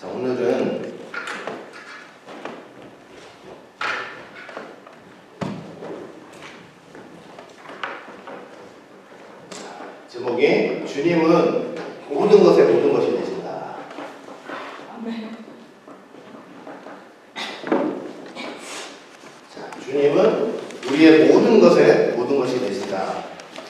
자, 오늘은 제목이 주님은 모든 것에 모든 것이 되신다. 자, 주님은 우리의 모든 것에 모든 것이 되신다.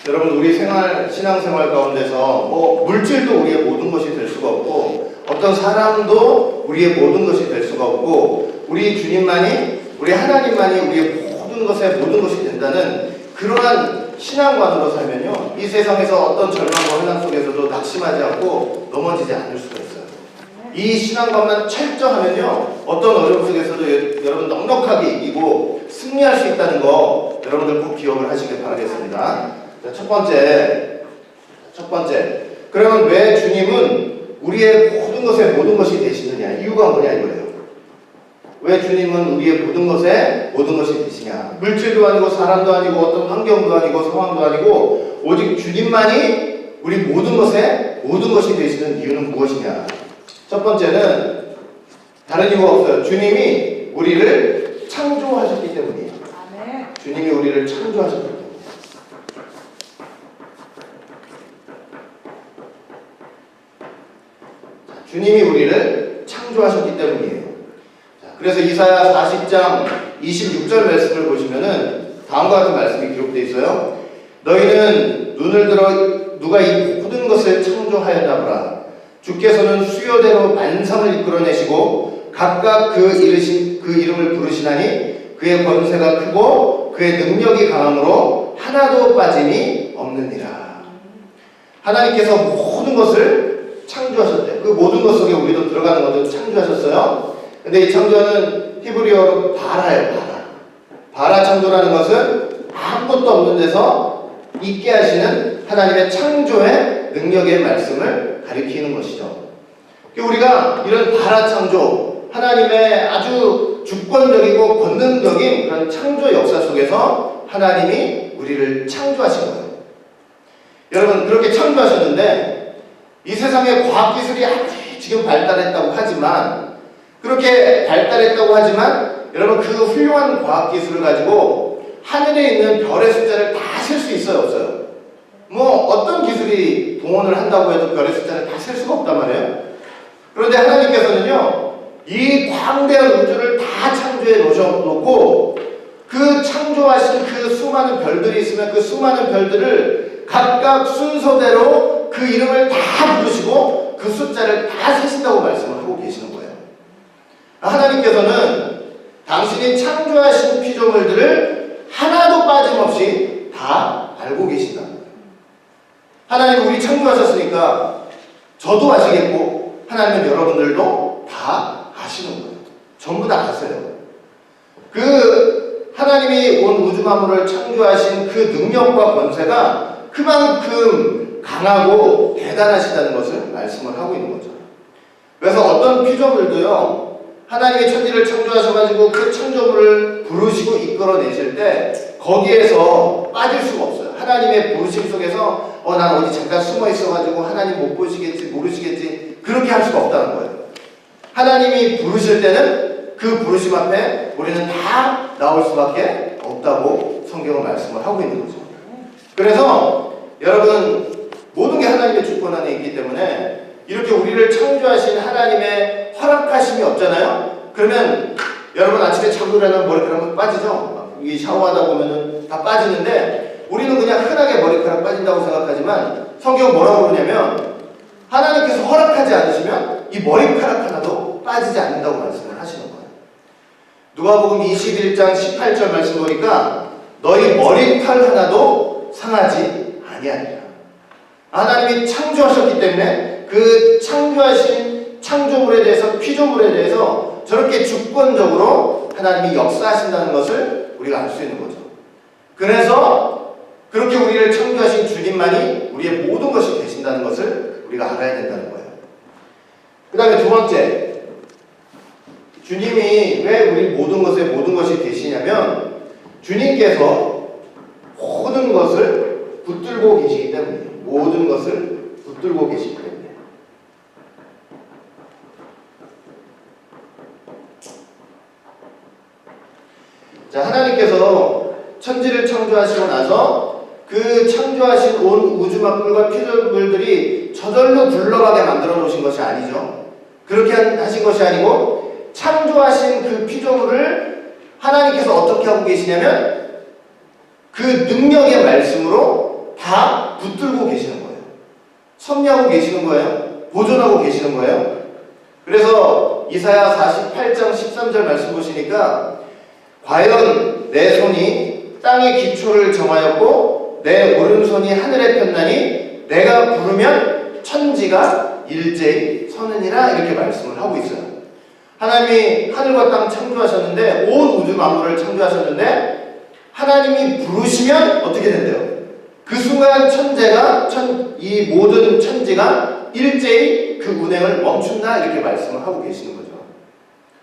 여러분, 우리 신앙생활 가운데서 물질도 우리의 모든 것이 될 수가 없고, 어떤 사람도 우리의 모든 것이 될 수가 없고, 우리 주님만이, 우리 하나님만이 우리의 모든 것에 모든 것이 된다는 그러한 신앙관으로 살면요, 이 세상에서 어떤 절망과 환난 속에서도 낙심하지 않고 넘어지지 않을 수가 있어요. 이 신앙관만 철저하면요, 어떤 어려움 속에서도 여러분 넉넉하게 이기고 승리할 수 있다는 거 여러분들 꼭 기억을 하시길 바라겠습니다. 자, 첫 번째. 그러면 왜 주님은 우리의 모든 것에 모든 것이 되시느냐? 이유가 뭐냐 이거예요. 왜 주님은 우리의 모든 것에 모든 것이 되시냐? 물질도 아니고 사람도 아니고 어떤 환경도 아니고 상황도 아니고 오직 주님만이 우리 모든 것에 모든 것이 되시는 이유는 무엇이냐? 첫 번째는 다른 이유가 없어요. 주님이 우리를 창조하셨기 때문이에요. 주님이 우리를 창조하셨기 때문에. 주님이 우리를 창조하셨기 때문이에요. 그래서 이사야 40장 26절 말씀을 보시면은 다음과 같은 말씀이 기록되어 있어요. 너희는 눈을 들어 누가 이 모든 것을 창조하였나보라. 주께서는 수요대로 만상을 이끌어내시고 각각 그 이름을 부르시나니 그의 권세가 크고 그의 능력이 강함으로 하나도 빠짐이 없느니라. 하나님께서 모든 것을 창조하셨대요. 그 모든 것 속에 우리도 들어가는 것도 창조하셨어요. 근데 이 창조는 히브리어로 바라예요. 바라 창조라는 것은 아무것도 없는 데서 있게 하시는 하나님의 창조의 능력의 말씀을 가리키는 것이죠. 우리가 이런 바라 창조, 하나님의 아주 주권적이고 권능적인 그런 창조 역사 속에서 하나님이 우리를 창조하신 거예요. 여러분, 그렇게 창조하셨는데 이 세상의 과학기술이 지금 발달했다고 하지만, 그렇게 발달했다고 하지만 여러분, 그 훌륭한 과학기술을 가지고 하늘에 있는 별의 숫자를 다 셀 수 있어요, 없어요? 어떤 기술이 동원을 한다고 해도 별의 숫자를 다 셀 수가 없단 말이에요. 그런데 하나님께서는요, 이 광대한 우주를 다 창조해 놓으셨고, 그 창조하신 그 수많은 별들이 있으면 그 수많은 별들을 각각 순서대로 그 이름을 다 부르시고 그 숫자를 다 세신다고 말씀을 하고 계시는 거예요. 하나님께서는 당신이 창조하신 피조물들을 하나도 빠짐없이 다 알고 계신다. 하나님은 우리 창조하셨으니까 저도 아시겠고 하나님은 여러분들도 다 아시는 거예요. 전부 다 아세요. 그 하나님이 온 우주 만물을 창조하신 그 능력과 권세가 그만큼 강하고 대단하시다는 것을 말씀을 하고 있는 거죠. 그래서 어떤 피조물도요, 하나님의 천지를 창조하셔가지고 그 창조물을 부르시고 이끌어내실 때 거기에서 빠질 수가 없어요. 하나님의 부르심 속에서 난 어디 잠깐 숨어 있어가지고 하나님 못 보시겠지 모르시겠지 그렇게 할 수가 없다는 거예요. 하나님이 부르실 때는 그 부르심 앞에 우리는 다 나올 수밖에 없다고 성경은 말씀을 하고 있는 거죠. 그래서 여러분, 모든 게 하나님의 주권 안에 있기 때문에 이렇게 우리를 창조하신 하나님의 허락하심이 없잖아요. 그러면 여러분 아침에 자고 일어나면 머리카락 빠지죠. 이 샤워하다 보면은 다 빠지는데 우리는 그냥 흔하게 머리카락 빠진다고 생각하지만 성경 뭐라고 그러냐면 하나님께서 허락하지 않으시면 이 머리카락 하나도 빠지지 않는다고 말씀을 하시는 거예요. 누가복음 21장 18절 말씀 보니까 너희 머리털 하나도 상하지 아니하니라. 하나님이 창조하셨기 때문에 그 창조하신 창조물에 대해서, 피조물에 대해서 저렇게 주권적으로 하나님이 역사하신다는 것을 우리가 알 수 있는 거죠. 그래서 그렇게 우리를 창조하신 주님만이 우리의 모든 것이 되신다는 것을 우리가 알아야 된다는 거예요. 그 다음에 두 번째, 주님이 왜 우리 모든 것에 모든 것이 되시냐면 주님께서 모든 것을 붙들고 계시기 때문이에요. 모든 것을 붙들고 계시기 때문에. 천지를 창조하시고 나서 그 창조하신 온 우주 만물과 피조물들이 저절로 굴러가게 만들어 놓으신 것이 아니죠. 그렇게 하신 것이 아니고 창조하신 그 피조물을 하나님께서 어떻게 하고 계시냐면 그 능력의 말씀으로 다 붙들고 계시는 거예요. 섭리하고 계시는 거예요. 보존하고 계시는 거예요. 그래서 이사야 48장 13절 말씀 보시니까 과연 내 손이 땅의 기초를 정하였고 내 오른손이 하늘에 폈나니 내가 부르면 천지가 일제히 서느니라 이렇게 말씀을 하고 있어요. 하나님이 하늘과 땅 창조하셨는데 온 우주 만물을 창조하셨는데 하나님이 부르시면 어떻게 된대요? 그 순간 이 모든 천지가 일제히 그 운행을 멈춘다 이렇게 말씀을 하고 계시는 거죠.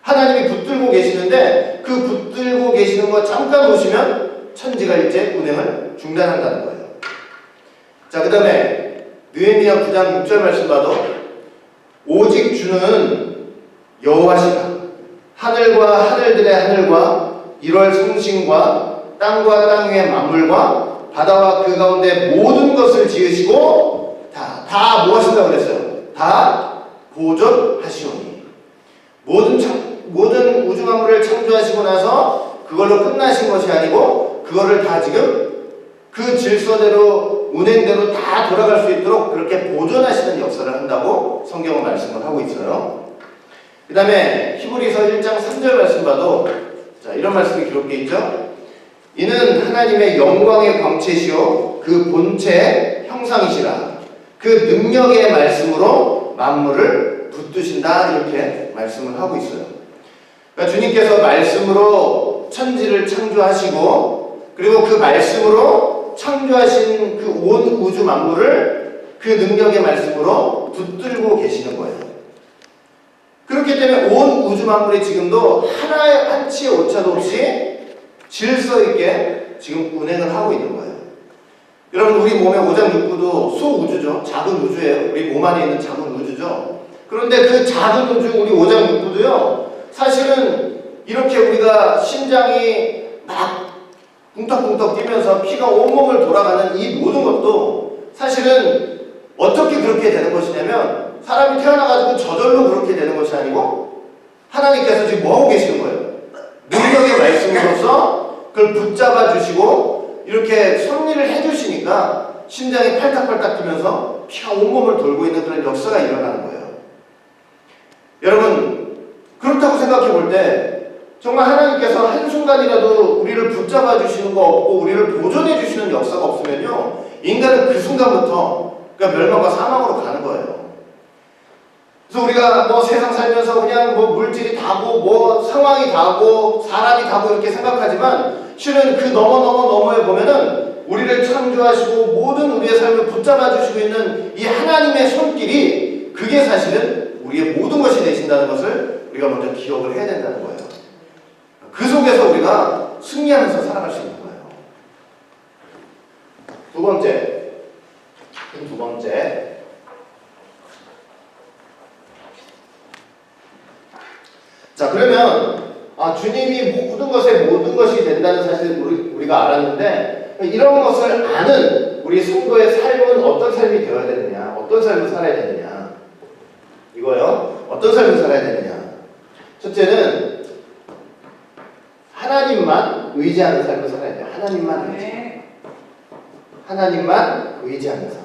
하나님이 붙들고 계시는데 그 붙들고 계시는 거 잠깐 보시면 천지가 일제 운행을 중단한다는 거예요. 자, 그 다음에 느헤미야 9장 6절 말씀 봐도 오직 주는 여호와시라. 하늘과 하늘들의 하늘과 1월 성신과 땅과 땅 위의 만물과 바다와 그 가운데 모든 것을 지으시고 다 뭐 하신다고 그랬어요? 다 보존하시오니. 모든 우주 만물을 창조하시고 나서 그걸로 끝나신 것이 아니고 그거를 다 지금 그 질서대로 운행대로 다 돌아갈 수 있도록 그렇게 보존하시는 역사를 한다고 성경은 말씀을 하고 있어요. 그 다음에 히브리서 1장 3절 말씀 봐도 자, 이런 말씀이 기록되어 있죠. 이는 하나님의 영광의 광채시요 그 본체의 형상이시라. 그 능력의 말씀으로 만물을 붙드신다 이렇게 말씀을 하고 있어요. 그러니까 주님께서 말씀으로 천지를 창조하시고 그리고 그 말씀으로 창조하신 그 온 우주 만물을 그 능력의 말씀으로 붙들고 계시는 거예요. 그렇기 때문에 온 우주 만물이 지금도 하나의 한치의 오차도 없이 질서 있게 지금 운행을 하고 있는 거예요. 여러분 우리 몸의 오장육부도 소우주죠. 작은 우주예요. 우리 몸 안에 있는 작은 우주죠. 그런데 그 작은 우주 우리 오장육부도요. 사실은 이렇게 우리가 심장이 막 쿵떡쿵떡 뛰면서 피가 온몸을 돌아가는 이 모든 것도 사실은 어떻게 그렇게 되는 것이냐면 사람이 태어나가지고 저절로 그렇게 되는 것이 아니고 하나님께서 지금 뭐하고 계시는 거예요? 능력의 말씀으로서 그걸 붙잡아 주시고 이렇게 섭리를 해주시니까 심장이 팔딱팔딱 뛰면서 피가 온몸을 돌고 있는 그런 역사가 일어나는 거예요. 여러분 그렇다고 생각해 볼 때 정말 하나님께서 한순간이라도 우리를 붙잡아 주시는 거 없고 우리를 보존해 주시는 역사가 없으면요 인간은 그 순간부터 그러니까 멸망과 사망으로 가는 거예요. 그래서 우리가 뭐 세상 살면서 그냥 뭐 물질이 다고 뭐 상황이 다고 사람이 다고 이렇게 생각하지만 실은 그 너머에 보면은 우리를 창조하시고 모든 우리의 삶을 붙잡아 주시고 있는 이 하나님의 손길이 그게 사실은 우리의 모든 것이 되신다는 것을 우리가 먼저 기억을 해야 된다는 거예요. 그 속에서 우리가 승리하면서 살아갈 수 있는 거예요. 두 번째. 자, 그러면 주님이 모든 것이 된다는 사실을 우리가 알았는데 이런 것을 아는 우리 성도의 삶은 어떤 삶이 되어야 되느냐, 어떤 삶을 살아야 되느냐 이거요. 어떤 삶을 살아야 되느냐. 첫째는 하나님만 의지하는 삶을 살아야 돼요. 하나님만 의지하는 삶.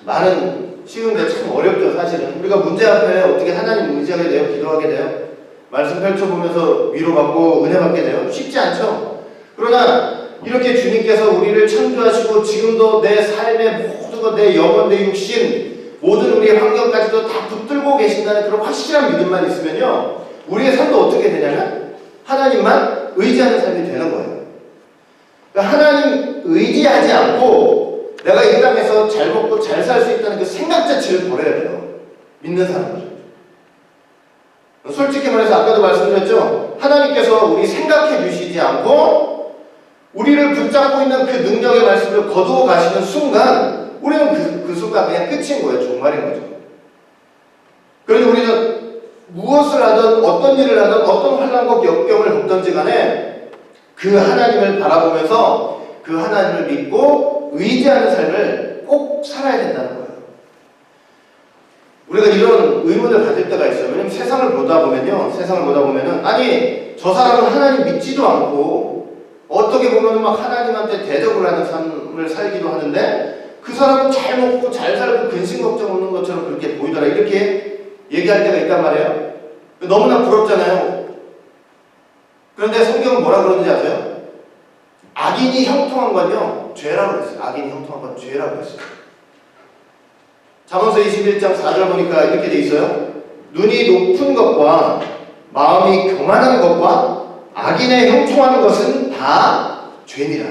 말은 쉬운데 참 어렵죠. 사실은 우리가 문제 앞에 어떻게 하나님 의지하게 돼요? 기도하게 돼요? 말씀 펼쳐보면서 위로받고 은혜받게 돼요? 쉽지 않죠. 그러나 이렇게 주님께서 우리를 창조하시고 지금도 내 삶의 모든 것, 내 영혼, 내 육신 모든 우리의 환경까지도 다 붙들고 계신다는 그런 확실한 믿음만 있으면요 우리의 삶도 어떻게 되냐면 하나님만 의지하는 삶이 되는 거예요. 그러니까 하나님 의지하지 않고 내가 이 땅에서 잘 먹고 잘 살 수 있다는 그 생각 자체를 버려야 돼요. 믿는 사람들. 솔직히 말해서 아까도 말씀드렸죠. 하나님께서 우리 생각해 주시지 않고 우리를 붙잡고 있는 그 능력의 말씀을 거두어 가시는 순간 우리는 그 순간 그냥 끝인 거예요. 종말인 거죠. 그래서 우리는 무엇을 하든 어떤 일을 하든 어떤 환난과 역경을 겪든지 간에 그 하나님을 바라보면서 그 하나님을 믿고 의지하는 삶을 꼭 살아야 된다는 거예요. 우리가 이런 의문을 가질 때가 있어요. 왜냐면 세상을 보다 보면은 아니 저 사람은 하나님 믿지도 않고 어떻게 보면 막 하나님한테 대적을 하는 삶을 살기도 하는데 그 사람은 잘 먹고 잘 살고 근심 걱정 없는 것처럼 그렇게 보이더라 이렇게 얘기할 때가 있단 말이에요. 너무나 부럽잖아요. 그런데 성경은 뭐라 그러는지 아세요? 악인이 형통한 건요 죄라고 그랬어요. 악인이 형통한 건 죄라고 그랬어요. 잠언서 21장 4절 보니까 이렇게 돼 있어요. 눈이 높은 것과 마음이 교만한 것과 악인의 형통하는 것은 다 죄니라.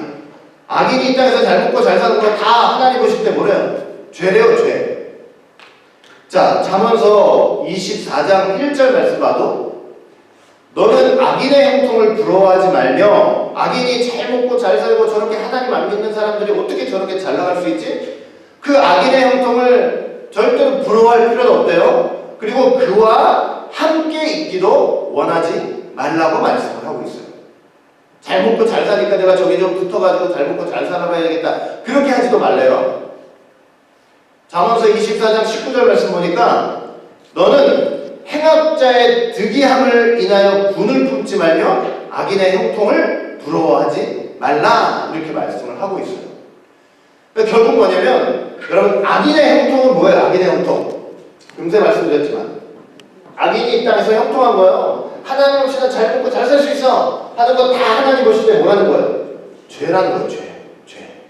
악인이 이 땅에서 잘 먹고 잘 사는 거 다 하나님 보실 때 뭐래요? 죄래요, 죄. 자, 잠언서 24장 1절 말씀 봐도 너는 악인의 형통을 부러워하지 말며 악인이 잘 먹고 잘 살고 저렇게 하나님 안 믿는 사람들이 어떻게 저렇게 잘 나갈 수 있지? 그 악인의 형통을 절대로 부러워할 필요는 없대요. 그리고 그와 함께 있기도 원하지 말라고 말씀을 하고 있어요. 잘 먹고 잘 사니까 내가 저기 좀 붙어가지고 잘 먹고 잘 살아봐야겠다. 그렇게 하지도 말래요. 잠언서 24장 19절 말씀 보니까 너는 행악자의 득이함을 인하여 분을 품지 말며 악인의 형통을 부러워하지 말라 이렇게 말씀을 하고 있어요. 그러니까 결국 뭐냐면 여러분 악인의 형통은 뭐예요? 악인의 형통 금세 말씀드렸지만 악인이 이 땅에서 형통한 거예요. 하나님 없이는 잘 먹고 잘 살 수 있어 하는 거 다 하나님 보실 때 뭐라는 거예요? 죄라는 거예요. 죄.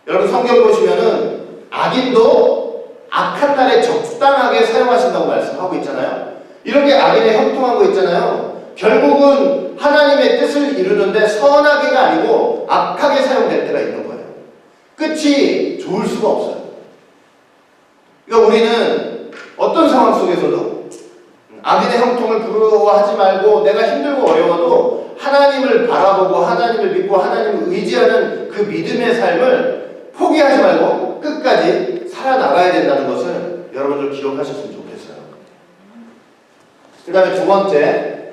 여러분 성경 보시면은 악인도 악한 날에 적당하게 사용하신다고 말씀하고 있잖아요. 이렇게 악인의 형통한 거 있잖아요. 결국은 하나님의 뜻을 이루는데 선하게가 아니고 악하게 사용될 때가 있는 거예요. 끝이 좋을 수가 없어요. 그러니까 우리는 어떤 상황 속에서도 악인의 형통을 부러워하지 말고 내가 힘들고 어려워도 하나님을 바라보고 하나님을 믿고 하나님을 의지하는 그 믿음의 삶을 포기하지 말고 끝까지 살아나가야 된다는 것을 여러분들 기억하셨으면 좋겠어요. 그 다음에 두 번째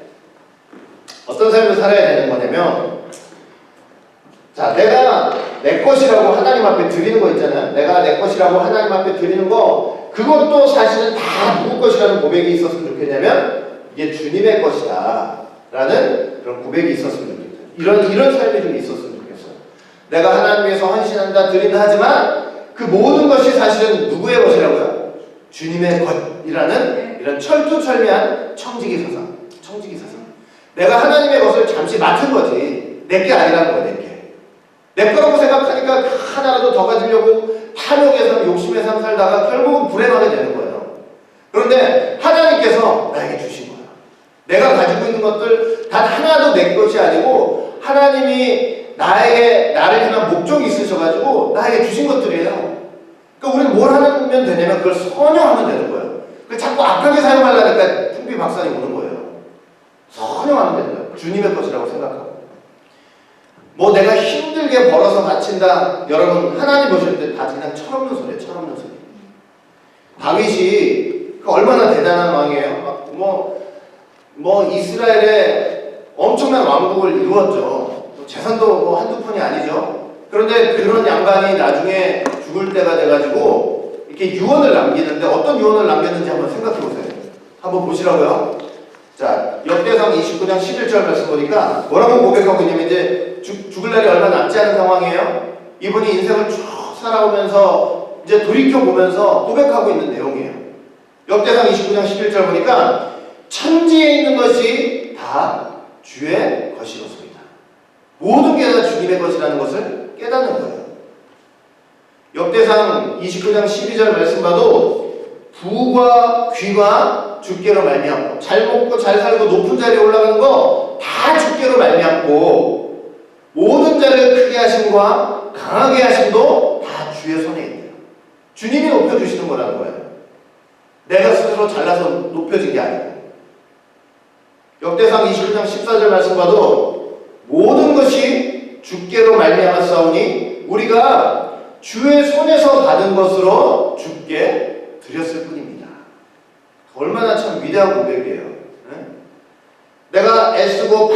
어떤 삶을 살아야 되는 거냐면 자, 내가 내 것이라고 하나님 앞에 드리는 거 있잖아요. 내가 내 것이라고 하나님 앞에 드리는 거 그것도 사실은 다 누구 것이라는 고백이 있었으면 좋겠냐면 이게 주님의 것이다 라는 그런 고백이 있었으면 좋겠어요. 이런 삶이 좀 있었으면 좋겠어요. 내가 하나님 위해서 헌신한다 드린다 하지만 그 모든 것이 사실은 누구의 것이라고요? 주님의 것이라는 이런 철두철미한 청지기 사상. 내가 하나님의 것을 잠시 맡은 거지 내 게 아니라는 거야. 내 거라고 생각하니까 하나라도 더 가지려고 탐욕의 삶, 욕심의 삶 살다가 결국은 불행하게 되는 거예요. 그런데 하나님께서 나에게 주신 거야. 내가 가지고 있는 것들 단 하나도 내 것이 아니고 하나님이 나를 향한 목적이 있으셔가지고 나에게 주신 것들이에요. 그러니까 우리는 뭘 하면 되냐면 그걸 선용하면 되는 거예요. 그걸 자꾸 악하게 사용하려니까 풍비박산이 오는 거예요. 선용하면 되는 거예요. 주님의 것이라고 생각하고. 뭐 내가 힘들게 벌어서 바친다. 여러분 하나님 보실 때 다 그냥 철없는 소리예요. 철없는 소리. 다윗이 얼마나 대단한 왕이에요. 뭐 이스라엘의 엄청난 왕국을 이루었죠. 재산도 뭐 한두 푼이 아니죠. 그런데 그런 양반이 나중에 죽을 때가 돼가지고 이렇게 유언을 남기는데 어떤 유언을 남겼는지 한번 생각해 보세요. 한번 보시라고요. 자, 역대상 29장 11절 말씀 보니까 뭐라고 고백하고 있냐면 이제 죽을 날이 얼마 남지 않은 상황이에요. 이분이 인생을 쭉 살아오면서 이제 돌이켜보면서 고백하고 있는 내용이에요. 역대상 29장 11절 보니까 천지에 있는 것이 다 주의 것이로소이다. 모든 게 다 주님의 것이라는 것을 깨닫는 거예요. 역대상 29장 12절 말씀 봐도 부와 귀가 주께로 말미암고 잘 먹고 잘 살고 높은 자리에 올라가는 거 다 주께로 말미암고 모든 자를 크게 하심과 강하게 하심도 다 주의 손에 있대요. 주님이 높여주시는 거라는 거예요. 내가 스스로 잘나서 높여진 게 아니고. 역대상 29장 14절 말씀 봐도 모든 것이 주께로 말미암았사오니 우리가 주의 손에서 받은 것으로 주께 드렸을 뿐입니다. 얼마나 참 위대한 고백이에요. 네? 내가 애쓰고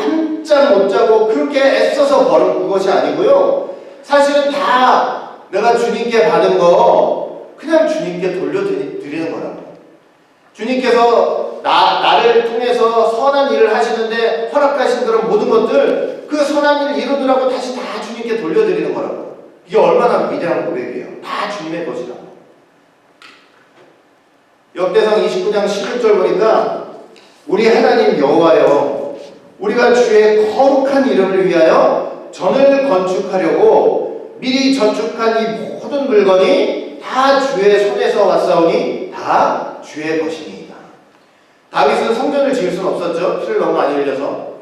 잠 못 자고 그렇게 애써서 버는 그것이 아니고요. 사실은 다 내가 주님께 받은 거 그냥 주님께 돌려드리는 거라고. 주님께서 나를 통해서 선한 일을 하시는데 허락하신 그런 모든 것들, 그 선한 일을 이루느라고 다시 다 주님께 돌려드리는 거라고. 이게 얼마나 위대한 고백이에요. 다 주님의 것이라고. 역대상 29장 16절 보니까 우리 하나님 여호와여, 우리가 주의 거룩한 이름을 위하여 전을 건축하려고 미리 저축한 이 모든 물건이 다 주의 손에서 왔사오니 다 주의 것이니이다. 다윗은 성전을 지을 수는 없었죠. 피를 너무 많이 흘려서.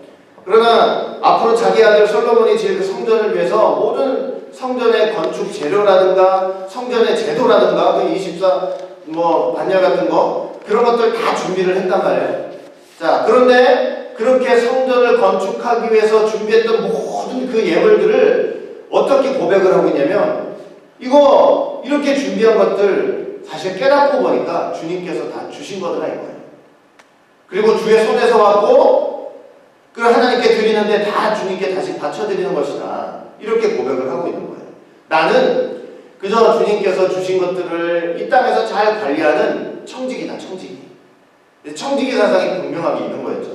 그러나 앞으로 자기 아들 솔로몬이 지을 그 성전을 위해서 모든 성전의 건축 재료라든가 성전의 제도라든가 그 24 반열 같은 거 그런 것들 다 준비를 했단 말이에요. 자, 그런데 그렇게 성전을 건축하기 위해서 준비했던 모든 그 예물들을 어떻게 고백을 하고 있냐면, 이거 이렇게 준비한 것들 사실 깨닫고 보니까 주님께서 다 주신 거더라 이거예요. 그리고 주의 손에서 왔고 그 하나님께 드리는데 다 주님께 다시 바쳐드리는 것이다. 이렇게 고백을 하고 있는 거예요. 나는 그저 주님께서 주신 것들을 이 땅에서 잘 관리하는 청지기다, 청지기. 청지기 사상이 분명하게 있는 거였죠.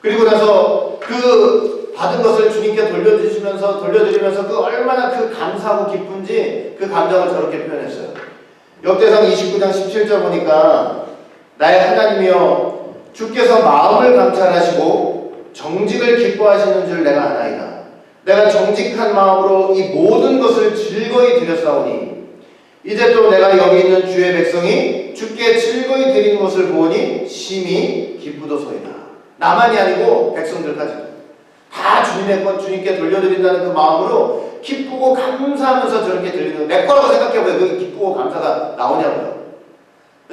그리고 나서 그 받은 것을 주님께 돌려드리면서 그 얼마나 그 감사하고 기쁜지 그 감정을 저렇게 표현했어요. 역대상 29장 17절 보니까 나의 하나님이여, 주께서 마음을 감찰하시고 정직을 기뻐하시는 줄 내가 아나이다. 내가 정직한 마음으로 이 모든 것을 즐거이 드렸사오니 이제 또 내가 여기 있는 주의 백성이 주께 즐거이 드리는 것을 보니 심히 기쁘도소이다. 나만이 아니고 백성들까지도 다 주님의 것 주님께 돌려드린다는 그 마음으로 기쁘고 감사하면서 저렇게 드리는, 내 거라고 생각해보세요. 그 기쁘고 감사가 나오냐고요.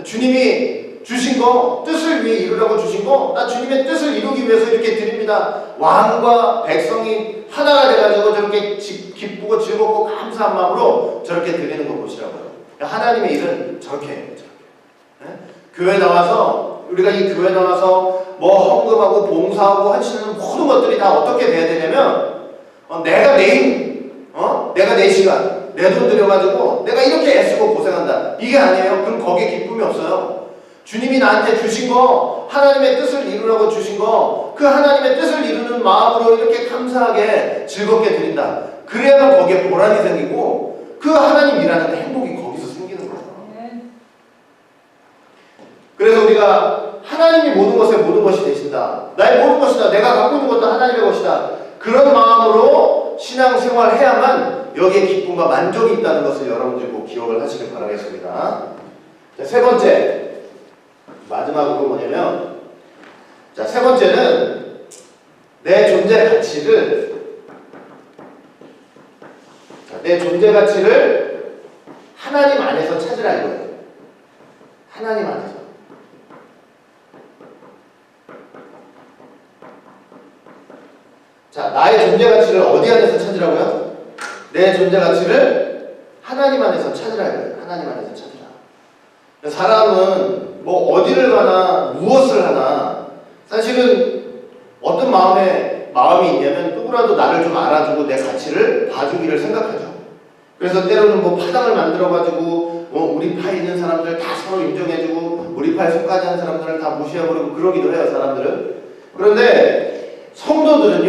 주님이 주신 거, 뜻을 위해 이루라고 주신 거, 나 주님의 뜻을 이루기 위해서 이렇게 드립니다. 왕과 백성이 하나가 돼가지고 저렇게 기쁘고 즐겁고 감사한 마음으로 저렇게 드리는 거 보시라고요. 하나님의 일은 저렇게 해요. 네? 교회 나와서, 우리가 이 교회 나와서 뭐 헌금하고 봉사하고 하시는 모든 것들이 다 어떻게 돼야 되냐면, 내가 내 힘, 내가 내 시간, 내 돈 들여가지고 내가 이렇게 애쓰고 고생한다. 이게 아니에요. 그럼 거기에 기쁨이 없어요. 주님이 나한테 주신 거, 하나님의 뜻을 이루라고 주신 거, 그 하나님의 뜻을 이루는 마음으로 이렇게 감사하게 즐겁게 드린다. 그래야만 거기에 보람이 생기고 그 하나님 일하는 행복이 거기서 생기는 거예요. 그래서 우리가 하나님이 모든 것에 모든 것이 되신다. 나의 모든 것이다. 내가 갖고 있는 것도 하나님의 것이다. 그런 마음으로 신앙생활을 해야만 여기에 기쁨과 만족이 있다는 것을 여러분들 꼭 기억을 하시길 바라겠습니다. 자, 세 번째. 마지막으로 뭐냐면, 자, 세 번째는 내 존재 가치를 하나님 안에서 찾으라 이거예요. 하나님 안에서. 자, 나의 존재 가치를 어디 안에서 찾으라고요? 내 존재 가치를 하나님 안에서 찾으라 이거예요. 하나님 안에서 찾으라. 사람은 뭐 어디를 가나 무엇을 하나 사실은 어떤 마음이 있냐면 누구라도 나를 좀 알아주고 내 가치를 봐주기를 생각하죠. 그래서 때로는 뭐 파당을 만들어가지고 우리 파에 있는 사람들 다 서로 인정해주고 우리 파에 속하지 않은 사람들을 다 무시해버리고 그러기도 해요, 사람들은. 그런데 성도들은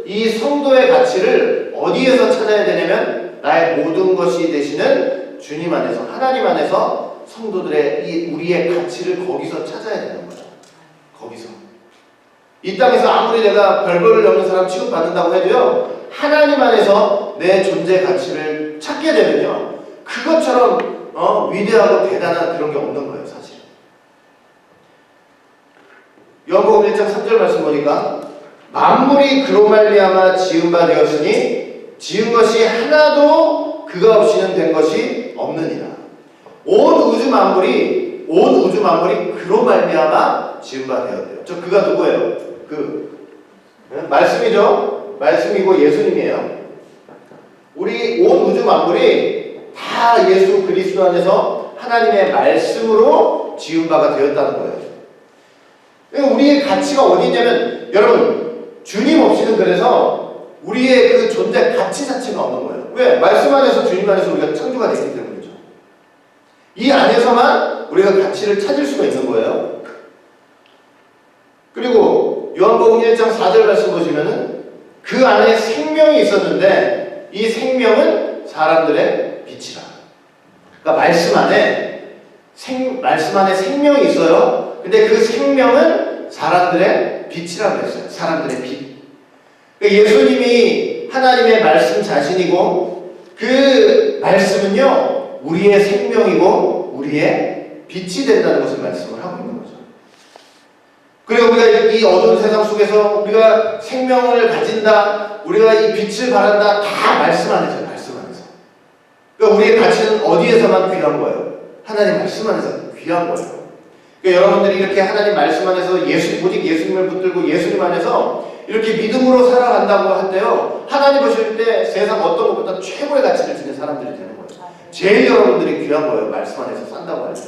이 성도의 가치를 어디에서 찾아야 되냐면 나의 모든 것이 되시는 주님 안에서, 하나님 안에서 성도들의 우리의 가치를 거기서 찾아야 되는 거예요. 거기서. 이 땅에서 아무리 내가 별벌을 넘는 사람 취급받는다고 해도요, 하나님 안에서 내 존재 가치를 찾게 되면요, 그것처럼 위대하고 대단한 그런 게 없는 거예요, 사실. 요한복음 1장 3절 말씀 보니까 만물이 그로 말미암아 지은 바 되었으니 지은 것이 하나도 그가 없이는 된 것이 없느니라. 온 우주 만물이 그로 말미암아 지은 바 되었대요. 저 그가 누구예요? 말씀이죠. 말씀이고 예수님이에요. 우리 온 우주 만물이 다 예수 그리스도 안에서 하나님의 말씀으로 지은 바가 되었다는 거예요. 우리의 가치가 어디 있냐면, 여러분, 주님 없이는 그래서 우리의 그 존재 가치 자체가 없는 거예요. 왜? 말씀 안에서, 주님 안에서 우리가 창조가 되기 때문이죠. 이 안에서만 우리가 가치를 찾을 수가 있는 거예요. 그리고 요한복음 1장 4절 말씀 보시면은 그 안에 생명이 있었는데 이 생명은 사람들의 빛이라. 그러니까 말씀 안에 생명이 있어요. 근데 그 생명은 사람들의 빛이라고 했어요. 사람들의 빛. 그러니까 예수님이 하나님의 말씀 자신이고 그 말씀은요 우리의 생명이고 우리의 빛이 된다는 것을 말씀을 하고 있는 거죠. 그리고 우리가 이 어두운 세상 속에서 우리가 생명을 가진다, 우리가 이 빛을 바란다, 다 말씀 안에서, 말씀 안에서. 그러니까 우리의 가치는 어디에서만 귀한 거예요? 하나님 말씀 안에서 귀한 거예요. 그러니까 여러분들이 이렇게 하나님 말씀 안에서 오직 예수님을 붙들고 예수님 안에서 이렇게 믿음으로 살아간다고 할 때요, 하나님 보실 때 세상 어떤 것보다 최고의 가치를 지닌 사람들이 되는 거예요. 제일 여러분들이 귀한 거예요. 말씀 안에서 산다고 할 때.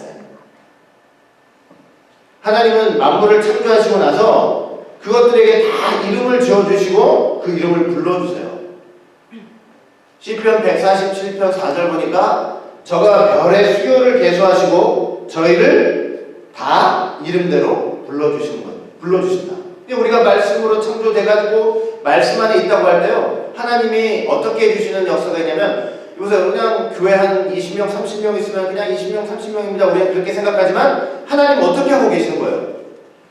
하나님은 만물을 창조하시고 나서 그것들에게 다 이름을 지어주시고 그 이름을 불러주세요. 시편 147편 4절 보니까 저가 별의 수요를 계수하시고 저희를 다 이름대로 불러주신다. 우리가 말씀으로 창조돼가지고 말씀 안에 있다고 할 때요, 하나님이 어떻게 해주시는 역사가 있냐면, 요새 그냥 교회 한 20명, 30명 있으면 그냥 20명, 30명입니다. 우리가 그렇게 생각하지만 하나님 어떻게 하고 계시는 거예요?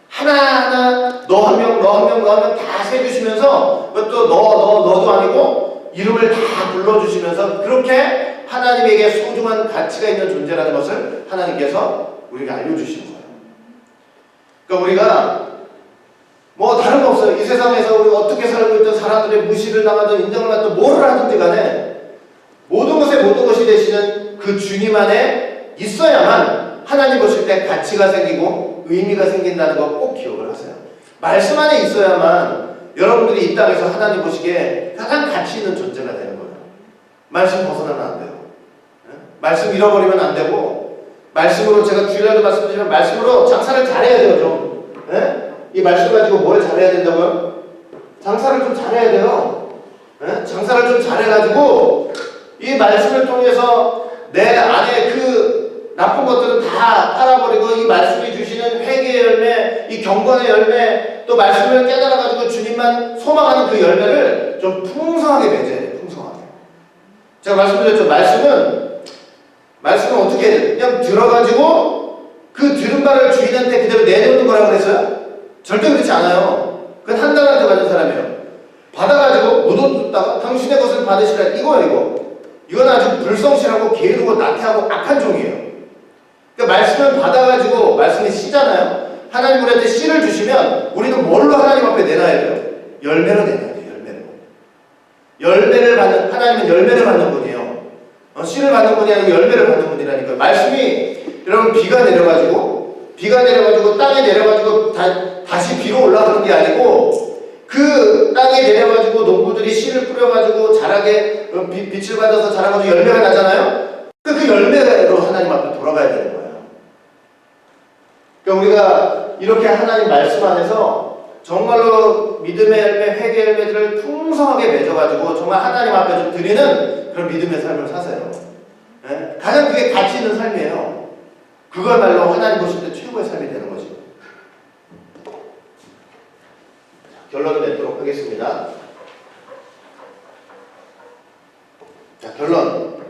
하나하나 너 한 명, 너 한 명, 너 한 명 다 세주시면서 그것도 너도 아니고 이름을 다 불러주시면서 그렇게 하나님에게 소중한 가치가 있는 존재라는 것을 하나님께서 우리가 알려주시는 거예요. 그러니까 우리가 뭐 다른 거 없어요. 이 세상에서 우리가 어떻게 살고 있든 사람들의 무시를 당하든 인정을 받든 뭐를 하든지 간에 모든 것에 모든 것이 되시는 그 주님 안에 있어야만 하나님 보실 때 가치가 생기고 의미가 생긴다는 거 꼭 기억을 하세요. 말씀 안에 있어야만 여러분들이 이 땅에서 하나님 보시기에 가장 가치 있는 존재가 되는 거예요. 말씀 벗어나면 안 돼요. 말씀 잃어버리면 안 되고, 말씀으로 제가 주일날도 말씀드리지만 말씀으로 장사를 잘해야 돼요. 좀. 이 말씀 가지고 뭘 잘해야 된다고요? 장사를 좀 잘해야 돼요. 장사를 좀 잘해가지고 이 말씀을 통해서 내 안에 그 나쁜 것들은 다 깔아버리고 이 말씀이 주시는 회개의 열매, 이 경건의 열매, 또 말씀을 깨달아가지고 주님만 소망하는 그 열매를 좀 풍성하게 맺어야 돼요. 풍성하게. 제가 말씀드렸죠. 말씀은 어떻게 해야 돼요? 그냥 들어가지고 그 들은 바를 주인한테 그대로 내놓는 거라고 그랬어요? 절대 그렇지 않아요. 그건 한 달한테 받은 사람이에요. 받아가지고 묻어뒀다가 당신의 것을 받으시라, 이거예요. 이건 아주 불성실하고 게으르고 나태하고 악한 종이에요. 그러니까 말씀을 받아가지고 말씀이 씨잖아요. 하나님 우리한테 씨를 주시면 우리는 뭘로 하나님 앞에 내놔야 돼요? 열매로 내놔야 돼요. 열매를 받는, 하나님은 열매를 받는 분이에요. 씨를 받는 분이 아니고 열매를 받는 분이라니까요. 말씀이 여러분 비가 내려가지고 땅에 내려가지고 다시 비로 올라가는 게 아니고 그 땅에 내려가지고 농부들이 씨를 뿌려가지고 자라게 빛을 받아서 자라가지고 열매가 나잖아요. 그 열매로 하나님 앞에 돌아가야 되는 거예요. 그러니까 우리가 이렇게 하나님 말씀 안에서 정말로 믿음의 열매, 회개의 열매들을 풍성하게 맺어가지고 정말 하나님 앞에 좀 드리는 그런 믿음의 삶을 사세요. 네? 가장 그게 가치 있는 삶이에요. 그거야말로 하나님 보실 때 최고의 삶이 되는 거죠. 결론을 맺도록 하겠습니다. 자, 결론.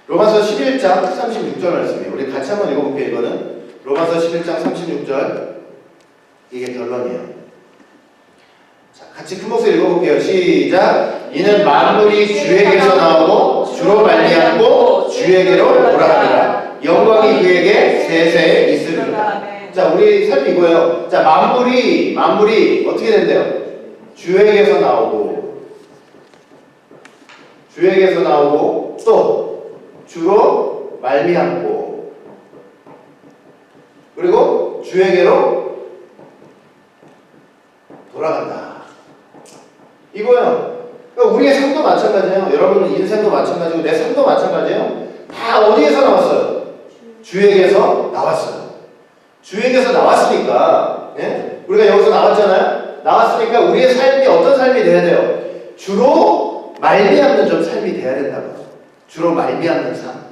로마서 11장 36절 말씀이에요. 우리 같이 한번 읽어볼게요. 이거는 로마서 11장 36절, 이게 결론이에요. 자, 같이 큰 목소리 읽어볼게요. 시작. 이는 만물이 주에게서 나오고 주로 말미암고 주에게로 돌아가니라. 영광이 그에게 세세에 있으리라. 자, 우리 삶이 이거예요. 자, 만물이 어떻게 된대요? 주에게서 나오고 또 주로 말미암고 그리고 주에게로 돌아간다. 이거예요. 그러니까 우리의 삶도 마찬가지예요. 여러분 인생도 마찬가지고 내 삶도 마찬가지예요. 다 어디에서 나왔어요? 주에게서 나왔어요. 주에게서 나왔으니까, 예? 우리가 여기서 나왔잖아요. 나왔으니까 우리의 삶이 어떤 삶이 돼야 돼요? 주로 말미암는 좀 삶이 돼야 된다고. 주로 말미암는 삶.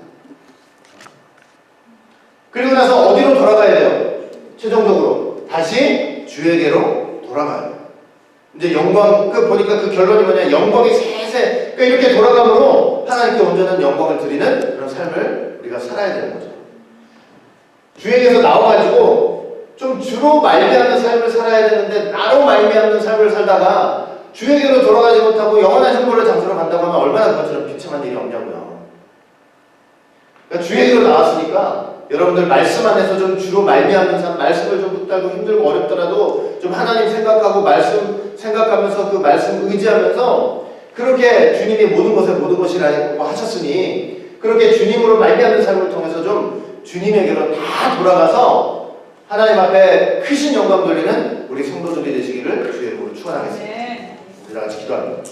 그리고 나서 어디로 돌아가야 돼요? 최종적으로 다시 주에게로 돌아가야 돼요. 이제 영광, 보니까 그 결론이 뭐냐? 영광이 세세, 그러니까 이렇게 돌아감으로 하나님께 온전한 영광을 드리는 그런 삶을 우리가 살아야 되는 거죠. 주에게서 나와가지고 좀 주로 말미암는 삶을 살아야 되는데 나로 말미암는 삶을 살다가 주에게로 돌아가지 못하고 영원한 형벌을 장소로 간다고 하면 얼마나 그것처럼 비참한 일이 없냐고요. 그러니까 주에게로 나왔으니까 여러분들 말씀 안에서 좀 주로 말미암는 삶, 말씀을 좀 붙들고 힘들고 어렵더라도 좀 하나님 생각하고 말씀 생각하면서 그 말씀 의지하면서 그렇게 주님이 모든 것에 모든 것이라고 하셨으니 그렇게 주님으로 말미암는 삶을 통해서 좀 주님에게로 다 돌아가서 하나님 앞에 크신 영광 돌리는 우리 성도들이 되시기를 주의 이름으로 축원하겠습니다. 우리 다 같이 기도합니다.